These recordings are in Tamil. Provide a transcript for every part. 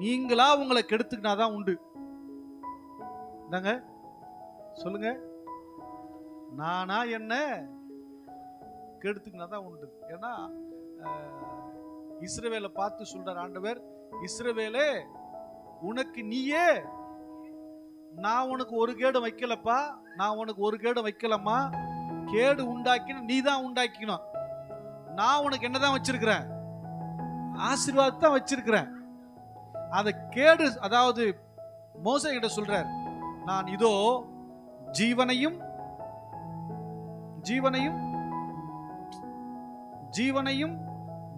நீங்களா உங்களை கெடுத்துக்கினாதான் உண்டு. சொல்லுங்க, நானா என்ன கெடுத்துக்கினாதான் உண்டு. ஏன்னா இஸ்ரவேலை பார்த்து சொல்றார் ஆண்டவர், இஸ்ரவேலே உனக்கு நீயே, நான் உனக்கு ஒரு கேடு வைக்கலப்பா, நான் உனக்கு ஒரு கேடு வைக்கலம்மா, கேடு உண்டாக்கின நீ தான் உண்டாக்கிக்கணும். நான் உனக்கு என்னதான் வச்சிருக்கிறேன்? ஆசீர்வாதத்தை தான் வச்சிருக்கிறேன். அத கேடு, அதாவது மோசே கிட்ட சொல்றார், நான் இதோ ஜீவனையும் ஜீவனையும் ஜீவனையும்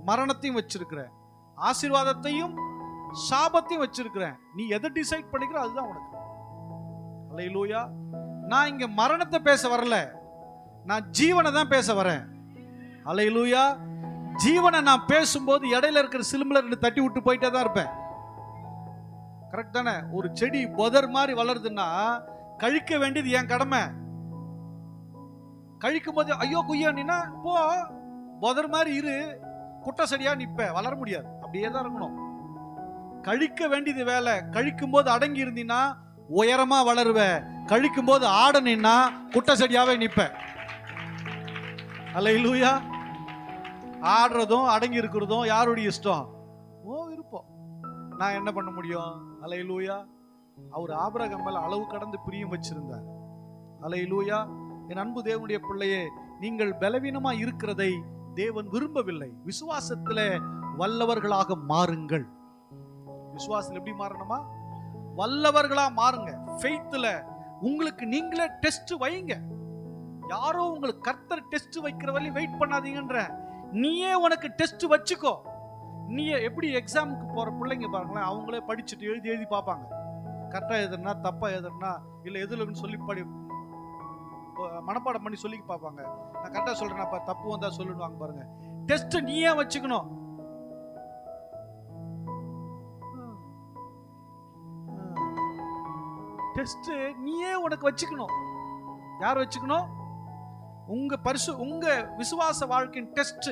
மரணத்தையும் வச்சிருக்கிறேன், ஆசீர்வாதத்தையும் சாபத்தையும் வச்சிருக்கிறேன். நீ எதை டிசைட் பண்ணிக்கிற அதுதான் உனக்கு. அல்லேலூயா. நான் இங்க மரணத்தை பேச வரல, நான் ஜீவனை தான் பேச வரேன். அல்லேலூயா. ஜீவனை நான் பேசும்போது இடையில இருக்கிற சிலும்புல ரெண்டு தட்டி விட்டு போயிட்டே தான் இருப்பேன். கரெக்ட் தானே? ஒரு செடி புதர் மாதிரி வளருதுன்னா கழிக்க வேண்டியது என் கடமை. கழிக்கும் போது ஐயோ குய்யா நீனா போ, புதர் மாதிரி இரு, குட்டை செடியா நிப்ப, வளர முடியாது. அப்படியே தான் இருக்கணும். கழிக்க வேண்டியது வேலை. கழிக்கும் போது அடங்கி இருந்தீங்கன்னா உயரமா வளருவ, கழிக்கும் போது ஆடனா குட்டை செடியாவே நிப்ப. அல்லேலூயா. ஆடுறதும் அடங்கி இருக்கிறதும் யாருடைய இஷ்டம்? ஓ விருப்பம். நான் என்ன பண்ண முடியும்? அல்லேலூயா. அவர் ஆபிரகாம் மேல அளவு கடந்து பிரியம் வச்சிருந்தார். அல்லேலூயா. என் அன்பு தேவனுடைய பிள்ளையே, நீங்கள் பலவீனமா இருக்கிறதை தேவன் விரும்பவில்லை. விசுவாசத்துல வல்லவர்களாக மாறுங்கள். விசுவாசத்துல எப்படி மாறணுமா? வல்லவர்களா மாறுங்க. ஃபெய்த்ல உங்களுக்கு நீங்களே டெஸ்ட் வைங்க. யாரோ உங்களுக்கு கர்த்தர் டெஸ்ட் வைக்கிற வரையும் வெயிட் பண்ணாதீங்கன்ற. நீயே உனக்கு டெஸ்ட் வச்சுக்கோ. நீயே எப்படி எக்ஸாமுக்கு போற பிள்ளைங்க பாருங்களேன், அவங்களே படிச்சுட்டு எழுதி எழுதி பார்ப்பாங்க. கரெக்டா எழுதுனா தப்பா எழுதுனா இல்ல எதுலன்னு சொல்லி மனப்பாடம் பண்ணி சொல்லி பார்ப்பாங்க. நான் கரெக்டா சொல்றேன், தப்பு வந்தா சொல்லுவாங்க பாருங்க. டெஸ்ட் நீயே வச்சுக்கணும். டெஸ்ட் நீயே உனக்கு வச்சுக்கணும். யார் வச்சுக்கணும்? உங்க விசுவாச வாழ்க்கையின் டெஸ்ட்.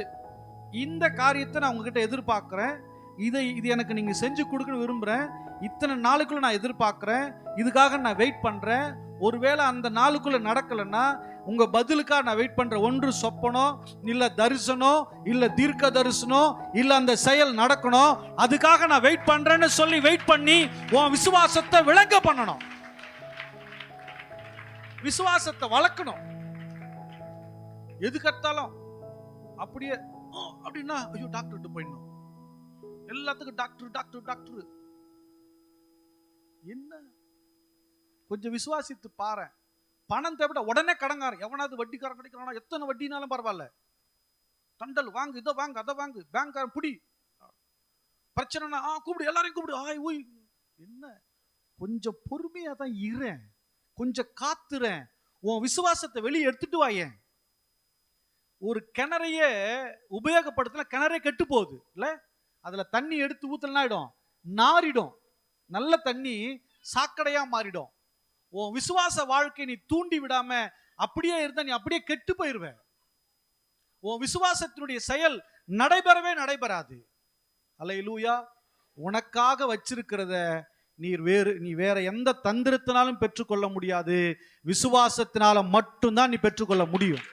இந்த காரியத்தை நான் உங்ககிட்ட எதிர்பார்க்கிறேன், இது எனக்கு நீங்க செஞ்சு கொடுக்கணும் விரும்புறேன், இத்தனை நாளுக்குள்ள நான் எதிர்பார்க்கிறேன், இதுக்காக நான் வெயிட் பண்றேன். ஒருவேளை அந்த நாளுக்குள்ள நடக்கலன்னா உங்க பதிலுக்காக நான் வெயிட் பண்றேன். ஒன்று சொப்பனம், இல்ல தரிசனம், இல்ல தீர்க்க தரிசனம், இல்ல அந்த செயல் நடக்கணும், அதுக்காக நான் வெயிட் பண்றேன்னு சொல்லி வெயிட் பண்ணி உன் விசுவாசத்தை விளங்க பண்ணணும். விசுவாசத்தை வளர்க்கணும். எது கட்டாலும் அப்படியே அப்படின்னா ஐயோ டாக்டர் போயிடணும், எல்லாத்துக்கும் டாக்டர் டாக்டர் டாக்டர். என்ன கொஞ்சம் விசுவாசித்து பாரு. பணம் தேவைப்பட்ட உடனே கடங்காரன், எவனாவது வட்டிக்காரன் கிடைக்கிறானா, எத்தனை வட்டினாலும் பரவாயில்ல, தண்டல் வாங்கு, இதை வாங்கு, அதை வாங்கு, பேங்க்காரன் புடி, பிரச்சனைனா கூப்பிடு, எல்லாரையும் கூப்பிடு, ஆய் ஊய். என்ன கொஞ்சம் பொறுமையா தான் இருறேன், கொஞ்சம் காத்துறேன், உன் விசுவாசத்தை வெளியே எடுத்துட்டு வாயேன். ஒரு கிணறையே உபயோகப்படுத்தினா கிணறே கெட்டு போகுது இல்ல? அதுல தண்ணி எடுத்து ஊத்தலனா ஆயிடும், நாரிடும். நல்ல தண்ணி சாக்கடையா மாறிடும். உன் விசுவாச வாழ்க்கை நீ தூண்டி விடாம அப்படியே இருந்தா நீ அப்படியே கெட்டு போயிருவ. உன் விசுவாசத்தினுடைய செயல் நடைபெறவே நடைபெறாது. அல்லேலூயா. உனக்காக வச்சிருக்கிறத நீ வேற எந்த தந்திரத்தினாலும் பெற்றுக்கொள்ள முடியாது. விசுவாசத்தினால மட்டும்தான் நீ பெற்றுக்கொள்ள முடியும்.